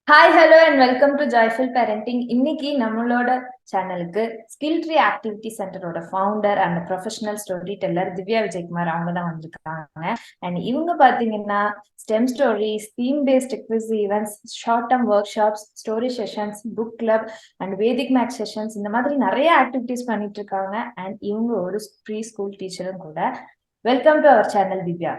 Hi hello and welcome to joyful parenting. இன்னைக்கு நம்மளோட சேனலுக்கு ஸ்கில் ட்ரீ ஆக்டிவிட்டி சென்டரோட founder and professional storyteller Divya Vijayakumar அவங்க தான் வந்திருக்காங்க. அண்ட் இவங்க பார்த்தீங்கன்னா STEM stories, theme based quiz events, short term workshops, story sessions, book club and Vedic maths sessions, இந்த மாதிரி நிறைய ஆக்டிவிட்டிஸ் பண்ணிட்டு இருக்காங்க. அண்ட் இவங்க ஒரு ப்ரீ ஸ்கூல் டீச்சரும் கூட. Welcome to our channel Divya.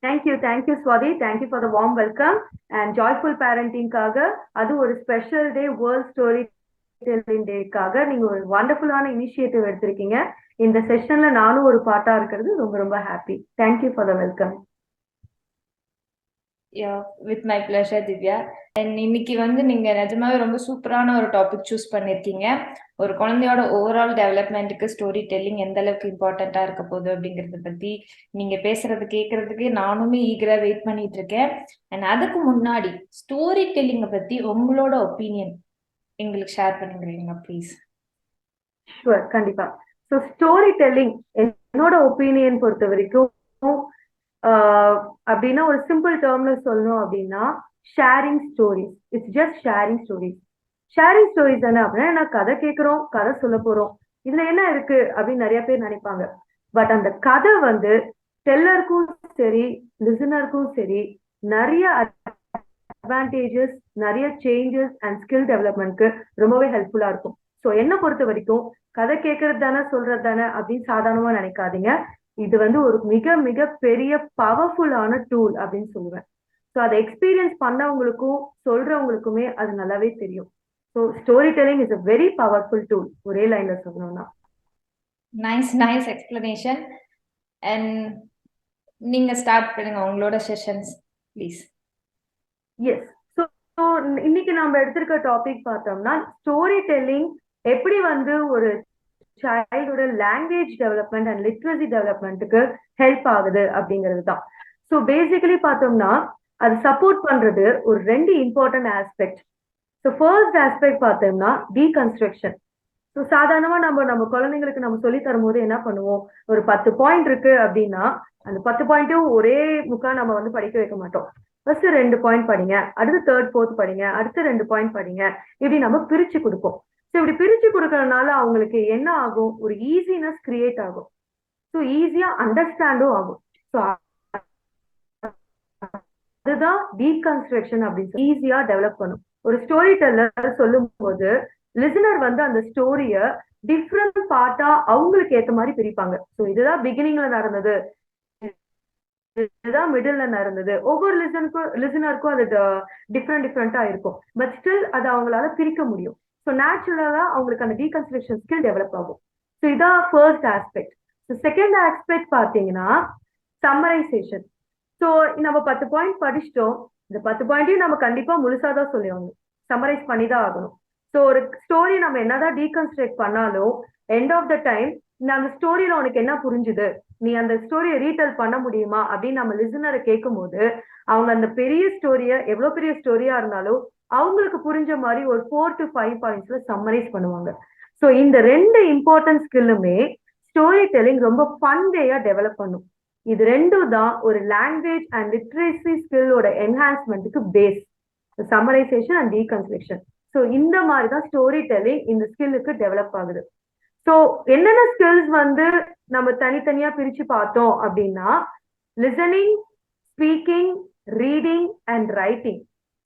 Thank you, Swati. Thank you for the warm welcome. And joyful parenting kaga, adu or special day, World Storytelling kaga, நீங்க ஒரு wonderful-ஆன initiative எடுத்திருக்கீங்க. இந்த செஷன்ல நானும் ஒரு பார்ட்டா இருக்கிறது ரொம்ப ரொம்ப happy. Thank you for the welcome. With my pleasure Divya. And இன்னைக்கு நீங்க நிஜமாவே ரொம்ப சூப்பரான ஒரு டாபிக் சூஸ் பண்ணிருக்கீங்க. ஒரு குழந்தையோட ஓவரால் டெவலப்மெண்ட்டுக்கு ஸ்டோரி டெல்லிங் எந்த அளவுக்கு இம்பார்ட்டண்டா இருக்க போகுது அப்படிங்கறத பத்தி நீங்க பேசுறது கேட்கறதுக்கு நானுமே ஈகரா வெயிட் பண்ணிட்டு இருக்கேன். அண்ட் அதுக்கு முன்னாடி ஸ்டோரி டெல்லிங்க பத்தி உங்களோட ஒப்பீனியன் எங்களுக்கு ஷேர் பண்ணுங்க ப்ளீஸ். ஷுவர், கண்டிப்பா. ஸோ ஸ்டோரி டெல்லிங் என்னோட ஒப்பீனியன் பொறுத்த வரைக்கும் அப்படின்னா ஒரு சிம்பிள் டேர்ம்ல சொல்லணும் அப்படின்னா sharing stories. It's just sharing stories. Sharing stories என்ன அப்படின்னா நான் கதை கேட்கிறோம், கதை சொல்ல போறோம், இதுல என்ன இருக்கு அப்படின்னு நிறைய பேர் நினைப்பாங்க. பட் அந்த கதை டெல்லருக்கும் சரி லிசனருக்கும் சரி நிறைய அட்வான்டேஜஸ், நிறைய சேஞ்சஸ் அண்ட் ஸ்கில் டெவலப்மெண்ட்க்கு ரொம்பவே ஹெல்ப்ஃபுல்லா இருக்கும். ஸோ என்ன பொறுத்த வரைக்கும் கதை கேட்கறது தானே சொல்றது தானே அப்படின்னு சாதாரணமா நினைக்காதீங்க. இது ஒரு மிக மிக பெரிய பவர்ஃபுல்லான டூல் அப்படின்னு சொல்லுவேன். ஸோ அதை எக்ஸ்பீரியன்ஸ் பண்ணவங்களுக்கும் சொல்றவங்களுக்குமே அது நல்லாவே தெரியும். So story telling is a very powerful tool, ஒரே லைன்ல சொல்லணும்னா. Nice explanation. அண்ட் நீங்க ஸ்டார்ட் பண்ணுங்க உங்களோட செஷன்ஸ் ப்ளீஸ். எஸ். ஸோ இன்னைக்கு நம்ம எடுத்திருக்க டாபிக் பார்த்தோம்னா ஸ்டோரி டெல்லிங் எப்படி ஒரு சைல்டோட லாங்குவேஜ் டெவலப்மெண்ட் அண்ட் லிட்ரஸி டெவலப்மெண்ட்டுக்கு ஹெல்ப் ஆகுது அப்படிங்கிறது தான். ஸோ பேசிக்கலி பார்த்தோம்னா அது சப்போர்ட் பண்றது ஒரு ரெண்டு important aspect. So first aspect பார்த்தோம்னா டீகன்ஸ்ட்ரக்ஷன். ஸோ சாதாரணமா நம்ம குழந்தைங்களுக்கு நம்ம சொல்லி தரும் போது என்ன பண்ணுவோம், ஒரு 10 பாயிண்ட் இருக்கு அப்படின்னா அந்த 10 பாயிண்ட்டும் ஒரே முக்கா நம்ம படிக்க வைக்க மாட்டோம். ஃபர்ஸ்ட் 2 பாயிண்ட் படிங்க, அடுத்து 3rd 4th படிங்க, அடுத்து 2 பாயிண்ட் படிங்க, இப்படி நம்ம பிரிச்சு கொடுப்போம். ஸோ இப்படி பிரிச்சு கொடுக்கறதுனால அவங்களுக்கு என்ன ஆகும், ஒரு ஈஸினஸ் கிரியேட் ஆகும். ஸோ ஈஸியா அண்டர்ஸ்டாண்டும் ஆகும். ஸோ அதுதான் டீகன்ஸ்ட்ரக்ஷன் அப்படின்னு ஈஸியா டெவலப் பண்ணும். ஒரு ஸ்டோரி டெல்லர் சொல்லும் போது லிசனர் அந்த ஸ்டோரிய டிஃப்ரெண்ட் பார்ட்டா அவங்களுக்கு ஏத்த மாதிரி பிரிப்பாங்க. ஸோ இதுதான் பிகினிங்ல நடந்தது, இதுதான் மிடில்ல நடந்தது. ஒவ்வொரு லிசனருக்கும் அது டிஃப்ரெண்டா இருக்கும். பட் ஸ்டில் அது அவங்களால பிரிக்க முடியும். ஸோ நேச்சுரலா அவங்களுக்கு அந்த டீகன்ஸ்ட்ரக்ஷன் ஸ்கில் டெவலப் ஆகும். ஸோ இதான் first aspect. So second aspect பார்த்தீங்கன்னா சம்மரைசேஷன். ஸோ நம்ம 10 பாயிண்ட் படிச்சிட்டோம், இந்த 10 பாயிண்ட்டையும் நம்ம கண்டிப்பா முழுசாதான் சொல்லுவாங்க, சம்மரைஸ் பண்ணி தான் ஆகணும். ஸோ ஒரு ஸ்டோரி நம்ம என்னதான் டீகன்ஸ்ட்ரக்ட் பண்ணாலும் எண்ட் ஆஃப் த டைம் அந்த ஸ்டோரியில உனக்கு என்ன புரிஞ்சுது, நீ அந்த ஸ்டோரியை ரீடெல் பண்ண முடியுமா அப்படின்னு நம்ம லிசனரை கேட்கும் போது அவங்க அந்த பெரிய ஸ்டோரிய, எவ்வளவு பெரிய ஸ்டோரியா இருந்தாலும் அவங்களுக்கு புரிஞ்ச மாதிரி ஒரு 4 to 5 பாயிண்ட்ஸ்ல சம்மரைஸ் பண்ணுவாங்க. ஸோ இந்த ரெண்டு இம்பார்ட்டன்ட் ஸ்கில்லுமே ஸ்டோரி டெல்லிங் ரொம்ப ஃபன் வேயா டெவலப் பண்ணும். இது ரெண்டும் தான் ஒரு லாங்குவேஜ் அண்ட் லிட்ரேசி ஸ்கில்லோட என்ஹான்ஸ்மெண்ட்டுக்கு base, summarisation and deconstruction. So இந்த மாதிரி தான் ஸ்டோரி டெல்லிங் இந்த ஸ்கில்லுக்கு டெவலப் ஆகுது. ஸோ என்னென்ன ஸ்கில்ஸ் நம்ம தனித்தனியா பிரிச்சு பார்த்தோம் அப்படின்னா listening, speaking, reading and writing.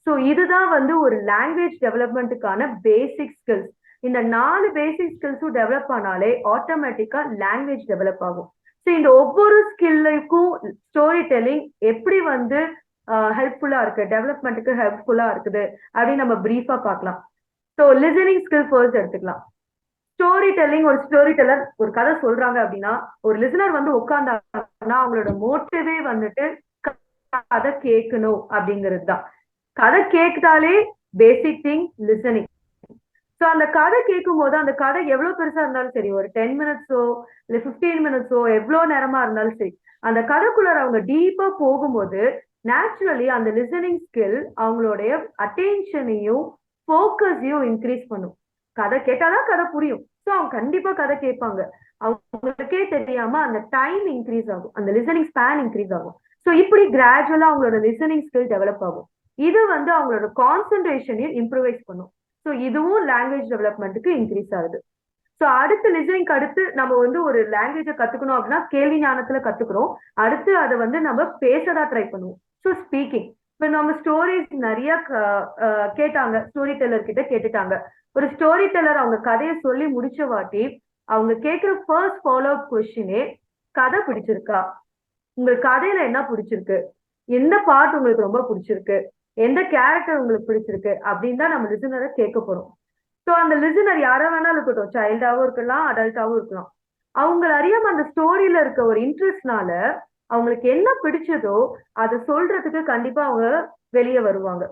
So இதுதான் ஒரு லாங்குவேஜ் டெவலப்மெண்ட்டுக்கான பேசிக் ஸ்கில்ஸ். இந்த 4 பேசிக் ஸ்கில்ஸும் டெவலப் ஆனாலே ஆட்டோமேட்டிக்கா லாங்குவேஜ் டெவலப் ஆகும். ஸோ இந்த ஒவ்வொரு ஸ்கில்லுக்கும் ஸ்டோரி டெல்லிங் எப்படி ஹெல்ப்ஃபுல்லா இருக்கு, டெவலப்மெண்ட்டுக்கு ஹெல்ப்ஃபுல்லா இருக்குது அப்படின்னு நம்ம பிரீஃபா பார்க்கலாம். ஸோ லிசனிங் ஸ்கில் ஃபர்ஸ்ட் எடுத்துக்கலாம். ஸ்டோரி டெல்லிங், ஒரு ஸ்டோரி டெல்லர் ஒரு கதை சொல்றாங்க அப்படின்னா ஒரு லிசனர் உட்கார்ந்தாங்கன்னா அவங்களோட மோட்டிவே கதை கேட்கணும் அப்படிங்கிறது தான். கதை கேட்டாலே பேசிக் திங் லிசனிங். ஸோ அந்த கதை கேட்கும் போது அந்த கதை எவ்வளவு பெருசா இருந்தாலும் சரி, ஒரு 10 மினிட்ஸோ இல்ல 15 மினிட்ஸோ எவ்வளவு நேரமா இருந்தாலும் சரி, அந்த கதைக்குள்ளார அவங்க டீப்பா போகும்போது நேச்சுரலி அந்த லிசனிங் ஸ்கில் அவங்களுடைய அட்டென்ஷனையும் ஃபோக்கஸையும் இன்க்ரீஸ் பண்ணும். கதை கேட்டாதான் கதை புரியும். ஸோ அவங்க கண்டிப்பா கதை கேட்பாங்க. அவங்களுக்கே தெரியாம அந்த டைம் இன்க்ரீஸ் ஆகும், அந்த லிசனிங் ஸ்பேன் இன்க்ரீஸ் ஆகும். ஸோ இப்படி கிராஜுவலா அவங்களோட லிசனிங் ஸ்கில் டெவலப் ஆகும். இது வந்து அவங்களோட கான்சென்ட்ரேஷனையும் இம்ப்ரூவைஸ் பண்ணும். ஸோ இதுவும் லாங்குவேஜ் டெவலப்மெண்ட்டுக்கு இன்க்ரீஸ் ஆகுது. ஸோ அடுத்து லிசனிங்க்கு அடுத்து நம்ம வந்து ஒரு லாங்குவேஜை கத்துக்கணும் அப்படின்னா கேள்வி ஞானத்துல கத்துக்கிறோம். அடுத்து அதை வந்து நம்ம பேசதா ட்ரை பண்ணுவோம். ஸோ ஸ்பீக்கிங், இப்போ நம்ம ஸ்டோரிஸ் நிறைய கேட்டாங்க, ஸ்டோரி டெல்லர் கிட்ட கேட்டுட்டாங்க. ஒரு ஸ்டோரி டெல்லர் அவங்க கதையை சொல்லி முடிச்ச வாட்டி அவங்க கேட்குற ஃபர்ஸ்ட் ஃபாலோ அப் கொஸ்டினே கதை பிடிச்சிருக்கா, உங்களுக்கு கதையில என்ன பிடிச்சிருக்கு, எந்த பார்ட் உங்களுக்கு ரொம்ப பிடிச்சிருக்கு, எந்த கேரக்டர் உங்களுக்கு பிடிச்சிருக்கு அப்படின்னு தான் நம்ம லிசனரை கேட்க போறோம். ஸோ அந்த லிசனர் யாரா வேணாலும் இருக்கட்டும், சைல்டாவும் இருக்கலாம், அடல்ட்டாவும் இருக்கலாம். அவங்க அறியாம அந்த ஸ்டோரியில இருக்க ஒரு இன்ட்ரெஸ்ட்னால அவங்களுக்கு என்ன பிடிச்சதோ அதை சொல்றதுக்கு கண்டிப்பா அவங்க வெளியே வருவாங்க.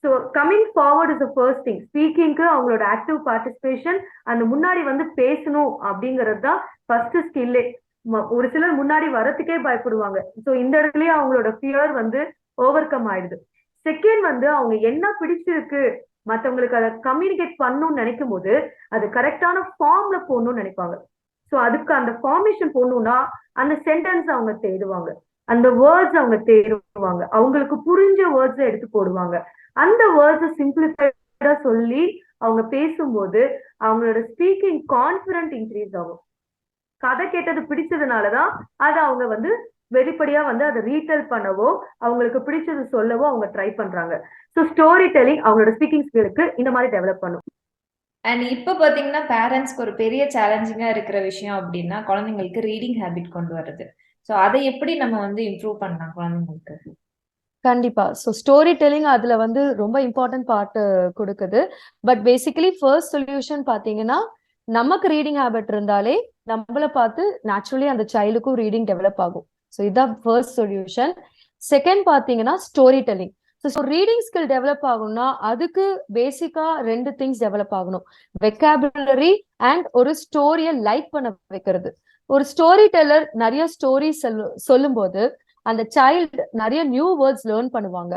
So coming forward is the first thing. ஸ்பீக்கிங்க்கு அவங்களோட ஆக்டிவ் பார்ட்டிசிபேஷன், அந்த முன்னாடி வந்து பேசணும் அப்படிங்கிறது தான் ஃபர்ஸ்ட் ஸ்கில்லே. ஒரு சிலர் முன்னாடி வரத்துக்கே பயப்படுவாங்க. ஸோ இந்த இடத்துலயே அவங்களோட ஃபியர் வந்து ஓவர் கம் ஆயிடுது. செகண்ட் வந்து அவங்க என்ன பிடிச்சிருக்கு மற்றவங்களுக்கு அதை கம்யூனிகேட் பண்ணணும்னு நினைக்கும் போது அது கரெக்டான ஃபார்ம்ல போடணும்னு நினைப்பாங்க. ஸோ அதுக்கு அந்த ஃபார்மேஷன் போடணும்னா அந்த சென்டென்ஸ் அவங்க தேடுவாங்க, அந்த வேர்ட்ஸ் அவங்க தேடுவாங்க, அவங்களுக்கு புரிஞ்ச வேர்ட்ஸை எடுத்து போடுவாங்க. அந்த வேர்ட்ஸை சிம்பிளிஃபைடா சொல்லி அவங்க பேசும்போது அவங்களோட ஸ்பீக்கிங் கான்ஃபிடென்ட் இன்க்ரீஸ் ஆகும். கதை கேட்டது பிடிச்சதுனாலதான் அதை அவங்க வந்து வெளிப்படையா வந்து அதை ரீடெல் பண்ணவோ அவங்களுக்கு பிடிச்சது சொல்லவோ அவங்க ட்ரை பண்றாங்க. ஸோ ஸ்டோரி டெல்லிங் அவங்களோட ஸ்பீக்கிங் ஸ்கில்லுக்கு இந்த மாதிரி டெவலப் பண்ணும். அண்ட் இப்ப பாத்தீங்கன்னா பேரண்ட்ஸ்க்கு ஒரு பெரிய சேலஞ்சிங்கா இருக்கிற விஷயம் அப்படின்னா குழந்தைங்களுக்கு ரீடிங் ஹேபிட் கொண்டு வர்றது. ஸோ அதை எப்படி நம்ம வந்து இம்ப்ரூவ் பண்ணலாம் குழந்தைங்களுக்கு? கண்டிப்பா. ஸோ ஸ்டோரி டெல்லிங் அதுல வந்து ரொம்ப இம்பார்ட்டன்ட் பார்ட் கொடுக்குது. பட் பேசிக்கலி ஃபர்ஸ்ட் சொல்யூஷன் பாத்தீங்கன்னா நமக்கு ரீடிங் ஹேபிட் இருந்தாலே நம்மள பார்த்து நேச்சுரலி அந்த சைல்டுக்கும் ரீடிங் டெவலப் ஆகும். ஸோ இதுதான் ஃபர்ஸ்ட் சொல்யூஷன். செகண்ட் பாத்தீங்கன்னா story telling. So reading skill develop ஆகணும்னா அதுக்கு பேசிக்கா 2 திங்ஸ் டெவலப் ஆகணும். வெக்காபுலரி அண்ட் ஒரு ஸ்டோரியை லைக் பண்ண வைக்கிறது. ஒரு ஸ்டோரி டெல்லர் நிறைய ஸ்டோரி சொல்லும் போது அந்த சைல்டு நிறைய நியூ வேர்ட்ஸ் லேர்ன் பண்ணுவாங்க.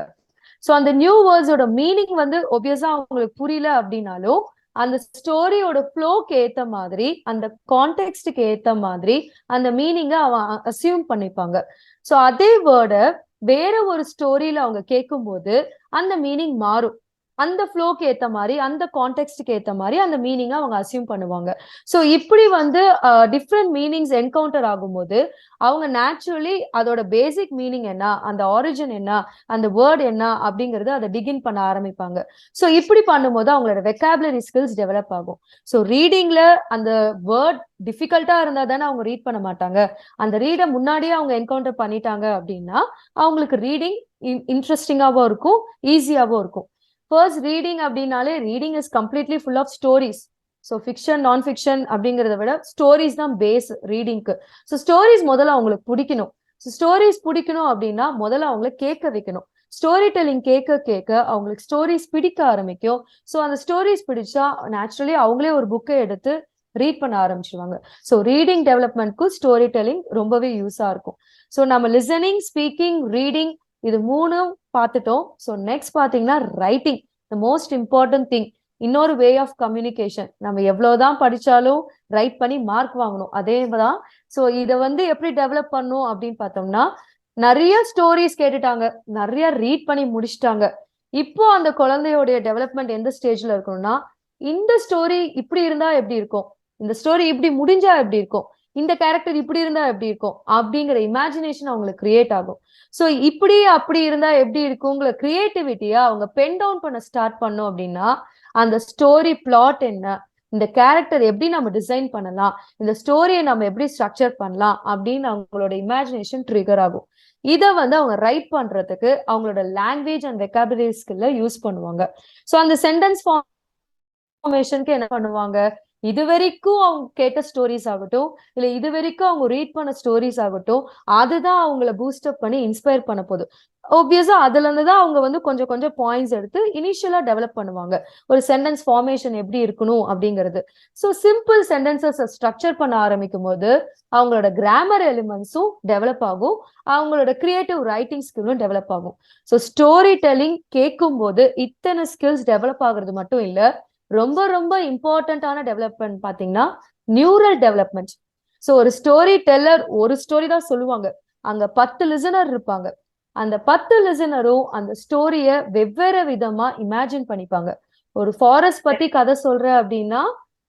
ஸோ அந்த நியூ வேர்ட்ஸோட மீனிங் வந்து ஒபியஸா அவங்களுக்கு புரியல அப்படின்னாலும் அந்த ஸ்டோரியோட ஃப்ளோக்கு ஏத்த மாதிரி, அந்த கான்டெக்ஸ்டுக்கு ஏத்த மாதிரி அந்த மீனிங்கை அவன் அசியூம் பண்ணிப்பாங்க. ஸோ அதே வேர்டை வேற ஒரு ஸ்டோரியில அவங்க கேட்கும்போது அந்த மீனிங் மாறும். அந்த ஃப்ளோக்கு ஏத்த மாதிரி, அந்த கான்டெக்ஸ்டுக்கு ஏத்த மாதிரி அந்த மீனிங்கை அவங்க அசியூம் பண்ணுவாங்க. ஸோ இப்படி வந்து டிஃப்ரெண்ட் மீனிங்ஸ் என்கவுண்டர் ஆகும்போது அவங்க நேச்சுரலி அதோட பேசிக் மீனிங் என்ன, அந்த ஆரிஜின் என்ன, அந்த வேர்ட் என்ன அப்படிங்கறது அதை டிகின் பண்ண ஆரம்பிப்பாங்க. ஸோ இப்படி பண்ணும்போது அவங்களோட வெக்காபுலரி ஸ்கில்ஸ் டெவலப் ஆகும். ஸோ ரீடிங்ல அந்த வேர்ட் டிஃபிகல்ட்டா இருந்தா தானே அவங்க ரீட் பண்ண மாட்டாங்க. அந்த ரீடை முன்னாடியே அவங்க என்கவுண்டர் பண்ணிட்டாங்க அப்படின்னா அவங்களுக்கு ரீடிங் இன்ட்ரெஸ்டிங்காகவும் இருக்கும், ஈஸியாகவும் இருக்கும். ஃபர்ஸ்ட் ரீடிங் அப்படின்னாலே reading is completely full of stories. So fiction non fiction அப்படிங்கிறத விட ஸ்டோரிஸ் தான் பேஸ் ரீடிங்க்கு. ஸோ ஸ்டோரிஸ் முதல்ல அவங்களுக்கு பிடிக்கணும். ஸோ ஸ்டோரிஸ் பிடிக்கணும் அப்படின்னா முதல்ல அவங்கள கேட்க வைக்கணும். ஸ்டோரி டெல்லிங் கேட்க கேட்க அவங்களுக்கு ஸ்டோரிஸ் பிடிக்க ஆரம்பிக்கும். ஸோ அந்த ஸ்டோரிஸ் பிடிச்சா நேச்சுரலி அவங்களே ஒரு புக்கை எடுத்து ரீட் பண்ண ஆரம்பிச்சிருவாங்க. ஸோ ரீடிங் டெவலப்மெண்ட்க்கு ஸ்டோரி டெல்லிங் ரொம்பவே யூஸா இருக்கும். ஸோ நம்ம லிசனிங், ஸ்பீக்கிங், ரீடிங் இது 3ம் பார்த்துட்டோம். ஸோ நெக்ஸ்ட் பார்த்தீங்கன்னா writing, the most important thing. இன்னொரு வே ஆஃப் கம்யூனிகேஷன். நம்ம எவ்வளவுதான் படிச்சாலும் ரைட் பண்ணி மார்க் வாங்கணும், அதே தான். ஸோ இதை வந்து எப்படி டெவலப் பண்ணும் அப்படின்னு பார்த்தோம்னா நிறைய ஸ்டோரிஸ் கேட்டுட்டாங்க, நிறைய ரீட் பண்ணி முடிச்சிட்டாங்க. இப்போ அந்த குழந்தையோடைய டெவலப்மெண்ட் எந்த ஸ்டேஜ்ல இருக்கணும்னா இந்த ஸ்டோரி இப்படி இருந்தா எப்படி இருக்கும், இந்த ஸ்டோரி இப்படி முடிஞ்சா எப்படி இருக்கும், இந்த கேரக்டர் இப்படி இருந்தா எப்படி இருக்கும் அப்படிங்கிற இமேஜினேஷன் அவங்களுக்கு கிரியேட் ஆகும். ஸோ இப்படி அப்படி இருந்தா எப்படி இருக்குங்கிற கிரியேட்டிவிட்டியா அவங்க பென் டவுன் பண்ண ஸ்டார்ட் பண்ணோம் அப்படின்னா அந்த ஸ்டோரி பிளாட் என்ன, இந்த கேரக்டர் எப்படி நம்ம டிசைன் பண்ணலாம், இந்த ஸ்டோரியை நம்ம எப்படி ஸ்ட்ரக்சர் பண்ணலாம் அப்படின்னு அவங்களோட இமேஜினேஷன் ட்ரிகர் ஆகும். இதை வந்து அவங்க ரைட் பண்றதுக்கு அவங்களோட லாங்குவேஜ் அண்ட் வெக்காபுலரி ஸ்கில்ல யூஸ் பண்ணுவாங்க. ஸோ அந்த சென்டென்ஸ் ஃபார்மேஷனுக்கு என்ன பண்ணுவாங்க, இது வரைக்கும் அவங்க கேட்ட ஸ்டோரிஸ் ஆகட்டும், இல்ல இது வரைக்கும் அவங்க ரீட் பண்ண ஸ்டோரிஸ் ஆகட்டும், அதுதான் அவங்கள பூஸ்டப் பண்ணி இன்ஸ்பயர் பண்ண போகுது. ஆப்வியஸா அதுல இருந்து தான் அவங்க வந்து கொஞ்சம் கொஞ்சம் பாயிண்ட்ஸ் எடுத்து இனிஷியலா டெவலப் பண்ணுவாங்க. ஒரு சென்டென்ஸ் ஃபார்மேஷன் எப்படி இருக்கணும் அப்படிங்கிறது. ஸோ சிம்பிள் சென்டென்சஸ் ஸ்ட்ரக்சர் பண்ண ஆரம்பிக்கும் போது அவங்களோட கிராமர் எலிமெண்ட்ஸும் டெவலப் ஆகும், அவங்களோட கிரியேட்டிவ் ரைட்டிங் ஸ்கில்லும் டெவலப் ஆகும். ஸோ ஸ்டோரி டெல்லிங் கேட்கும் போது இத்தனை ஸ்கில்ஸ் டெவலப் ஆகுறது மட்டும் இல்ல, ரொம்ப ரொம்ப இம்பார்ட்டன்டான டெவலப்மெண்ட் பாத்தீங்கன்னா நியூரல் டெவலப்மெண்ட். ஸோ ஒரு ஸ்டோரி டெல்லர் ஒரு ஸ்டோரி தான் சொல்லுவாங்க, அங்க 10 லிசனர் இருப்பாங்க. அந்த 10 லிசனரும் அந்த ஸ்டோரிய வெவ்வேறு விதமா இமேஜின் பண்ணிப்பாங்க. ஒரு ஃபாரஸ்ட் பத்தி கதை சொல்ற அப்படின்னா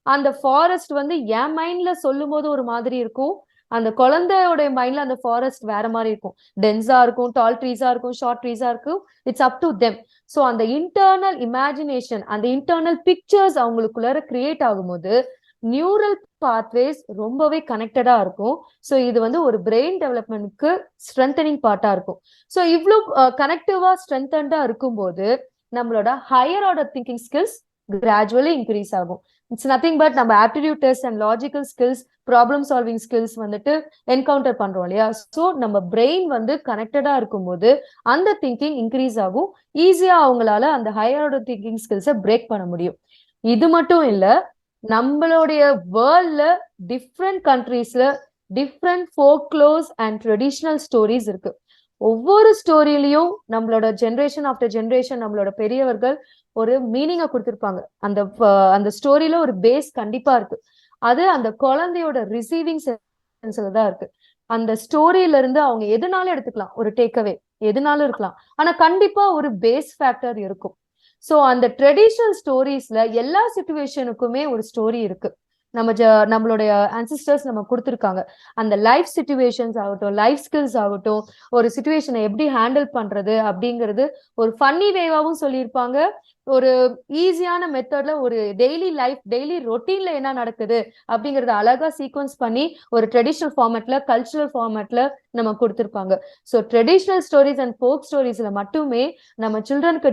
அந்த ஃபாரஸ்ட் வந்து என் மைண்ட்ல சொல்லும் போது ஒரு மாதிரி இருக்கும், அந்த குழந்தையோட மைண்ட்ல அந்த ஃபாரஸ்ட் வேற மாதிரி இருக்கும். டென்ஸா இருக்கும், டால் ட்ரீஸா இருக்கும், ஷார்ட் ட்ரீஸா இருக்கும். It's up to them. So அந்த இன்டர்னல் இமேஜினேஷன், அந்த இன்டர்னல் பிக்சர்ஸ் அவங்களுக்குள்ளார கிரியேட் ஆகும்போது நியூரல் பாத்வேஸ் ரொம்பவே கனெக்டடா இருக்கும். ஸோ இது வந்து ஒரு பிரெயின் டெவலப்மெண்ட்க்கு ஸ்ட்ரென்தனிங் பார்ட்டா இருக்கும். ஸோ இவ்வளோ கனெக்டிவா ஸ்ட்ரென்தண்டா இருக்கும்போது நம்மளோட higher order thinking skills gradually increase ஆகும். இட்ஸ் நத்திங் பட் நம்ம aptitude test and logical skills, problem solving skills வந்துட்டு என்கவுண்டர் பண்றோம் இல்லையா? ஸோ நம்ம பிரெயின் வந்து கனெக்டடா இருக்கும்போது அந்த திங்கிங் இன்க்ரீஸ் ஆகும். ஈஸியா அவங்களால அந்த ஹையர் ஆர்டர் திங்கிங் ஸ்கில்ஸை பிரேக் பண்ண முடியும். இது மட்டும் இல்ல, நம்மளுடைய வேர்ல்ட்ல டிஃப்ரெண்ட் கண்ட்ரீஸ்ல different folklores and traditional stories இருக்கு. ஒவ்வொரு ஸ்டோரியிலையும் நம்மளோட ஜென்ரேஷன் ஆஃப்டர் ஜென்ரேஷன் நம்மளோட பெரியவர்கள் ஒரு மீனிங்கை கொடுத்திருப்பாங்க. அந்த ஸ்டோரியில ஒரு பேஸ் கண்டிப்பா இருக்கு. அது அந்த குழந்தையோட ரிசீவிங் சென்ஸ்ல தான் இருக்கு. அந்த ஸ்டோரியில இருந்து அவங்க எதுனாலும் எடுத்துக்கலாம், ஒரு டேக்அவே எதுனாலும் இருக்கலாம், ஆனா கண்டிப்பா ஒரு பேஸ் ஃபேக்டர் இருக்கும். ஸோ அந்த ட்ரெடிஷ்னல் ஸ்டோரிஸ்ல எல்லா சிச்சுவேஷனுக்குமே ஒரு ஸ்டோரி இருக்கு. நம்மளுடைய ஆன்சிஸ்டர்ஸ் நம்ம கொடுத்துருக்காங்க. அந்த லைஃப் சிச்சுவேஷன்ஸ் ஆகட்டும், லைஃப் ஸ்கில்ஸ் ஆகட்டும், ஒரு சிச்சுவேஷனை எப்படி ஹேண்டில் பண்றது அப்படிங்கிறது ஒரு ஃபன்னி வேவாவும் சொல்லியிருப்பாங்க. ஒரு ஈஸியான மெத்தட்ல ஒரு டெய்லி ரொட்டீன்ல என்ன நடக்குது அப்படிங்கறத அழகா சீக்வன்ஸ் பண்ணி ஒரு ட்ரெடிஷ்னல் ஃபார்மேட்ல, கல்ச்சுரல் ஃபார்மேட்ல நம்ம கொடுத்துருப்பாங்க. So traditional stories and folk ஸ்டோரிஸ்ல மட்டுமே நம்ம சில்ட்ரனுக்கு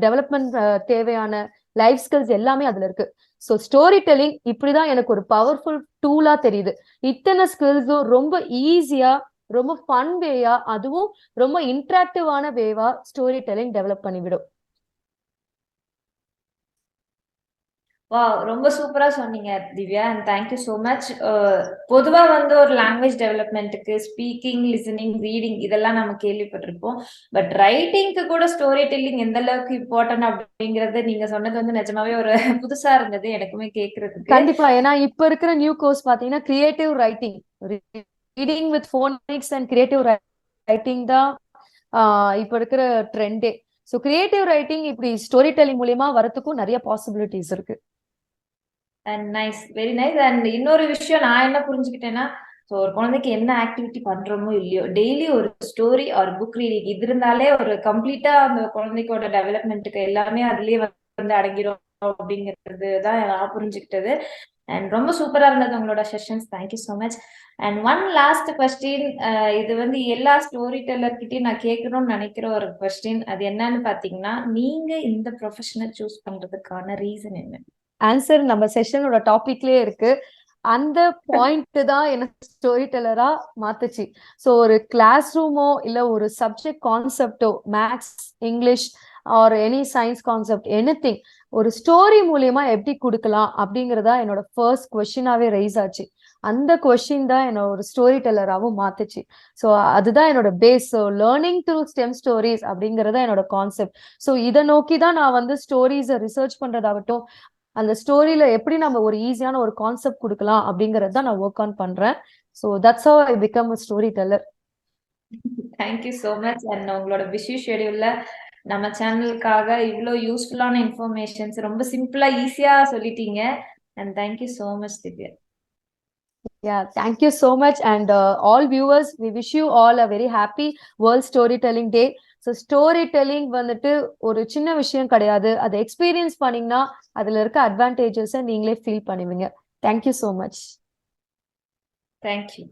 டெவலப்மெண்ட் தேவையான லைஃப் ஸ்கில்ஸ் எல்லாமே அதுல இருக்கு. ஸோ ஸ்டோரி டெல்லிங் இப்படிதான் எனக்கு ஒரு பவர்ஃபுல் டூலா தெரியுது. இத்தனை ஸ்கில்ஸும் ரொம்ப ஈஸியா, ரொம்ப ஃபன் வேயா, அதுவும் ரொம்ப இன்ட்ராக்டிவான வேவா ஸ்டோரி டெல்லிங் டெவலப் பண்ணிவிடும். வா, ரொம்ப சூப்பரா சொன்னீங்க Divya, and thank you so much. பொதுவா வந்து ஒரு லாங்குவேஜ் டெவலப்மெண்ட்டுக்கு ஸ்பீக்கிங், லிசனிங், ரீடிங் இதெல்லாம் நம்ம கேள்விப்பட்டிருப்போம். பட் ரைட்டிங்க்கு கூட ஸ்டோரி டெல்லிங் எந்த அளவுக்கு இம்பார்ட்டன்ட் அப்படிங்கறது நீங்க சொன்னது வந்து நிஜமாவே ஒரு புதுசா இருந்தது எனக்குமே கேட்கறதுக்கு. கண்டிப்பா. ஏன்னா இப்ப இருக்கிற நியூ கோர்ஸ் பாத்தீங்கன்னா creative writing, reading with Phoenix and creative writing தான் இப்ப இருக்கிற ட்ரெண்டே. ஸோ கிரியேட்டிவ் ரைட்டிங் இப்படி ஸ்டோரி டெல்லிங் மூலியமா வரதுக்கும் நிறைய பாசிபிலிட்டிஸ் இருக்கு. And nice, very nice. And இன்னொரு விஷயம் நான் என்ன புரிஞ்சுக்கிட்டேன்னா, ஸோ ஒரு குழந்தைக்கு என்ன ஆக்டிவிட்டி பண்றோமோ இல்லையோ, டெய்லி ஒரு ஸ்டோரி ஆர் புக் ரீடிங் இது இருந்தாலே ஒரு கம்ப்ளீட்டா அந்த குழந்தைக்கோட டெவலப்மெண்ட்டுக்கு எல்லாமே அதுலயே வந்து அடங்கிடும் அப்படிங்கிறது தான் நான் புரிஞ்சுக்கிட்டது. அண்ட் ரொம்ப சூப்பரா இருந்தது உங்களோட sessions. Thank you so much. And one last question, இது வந்து எல்லா ஸ்டோரி டெல்லர்கிட்டையும் நான் கேட்கணும்னு நினைக்கிற ஒரு கொஸ்டின். அது என்னன்னு பாத்தீங்கன்னா, நீங்க இந்த ப்ரொஃபஷனை சூஸ் பண்றதுக்கான ரீசன் என்ன? ஆன்சர் நம்ம செஷனோட டாபிக்லயே இருக்கு. அந்த பாயிண்ட் தான் எனக்கு ஸ்டோரி டெல்லரா மாத்துச்சு. ஸோ ஒரு கிளாஸ் ரூமோ இல்ல ஒரு சப்ஜெக்ட் கான்செப்டோ, maths, English or any science concept, anything, ஒரு ஸ்டோரி மூலியமா எப்படி கொடுக்கலாம் அப்படிங்கறதா என்னோட ஃபர்ஸ்ட் கொஸ்டினாவே ரைஸ் ஆச்சு. அந்த கொஸ்டின் தான் என்னோட ஒரு ஸ்டோரி டெல்லராகவும் மாத்துச்சு. ஸோ அதுதான் என்னோட base. So learning through STEM stories அப்படிங்கறத என்னோட கான்செப்ட். ஸோ இதை நோக்கி தான் நான் வந்து ஸ்டோரிஸை ரிசர்ச் பண்றதாகட்டும், அந்த ஸ்டோரியில எப்படி நம்ம ஒரு ஈஸியான ஒரு கான்செப்ட் கொடுக்கலாம் அப்படிங்கறது தான் நான் ஒர்க் ஆன் பண்றேன். So that's how I become a story teller. Thank you so much. And உங்களோட பிஸி ஷெடியூல்ல நம்ம சேனலுக்காக இவ்வளோ யூஸ்ஃபுல்லான இன்ஃபர்மேஷன்ஸ் ரொம்ப சிம்பிளா ஈஸியா சொல்லிட்டீங்க. And thank you so much Divya. Yeah, thank you so much. And all viewers, we wish you all a very happy World Storytelling Day. So story telling வந்துட்டு ஒரு சின்ன விஷயம் கிடையாது. அதை எக்ஸ்பீரியன்ஸ் பண்ணீங்கன்னா அதுல இருக்க அட்வான்டேஜஸை நீங்களே ஃபீல் பண்ணுவீங்க. Thank you so much. தேங்க்யூ.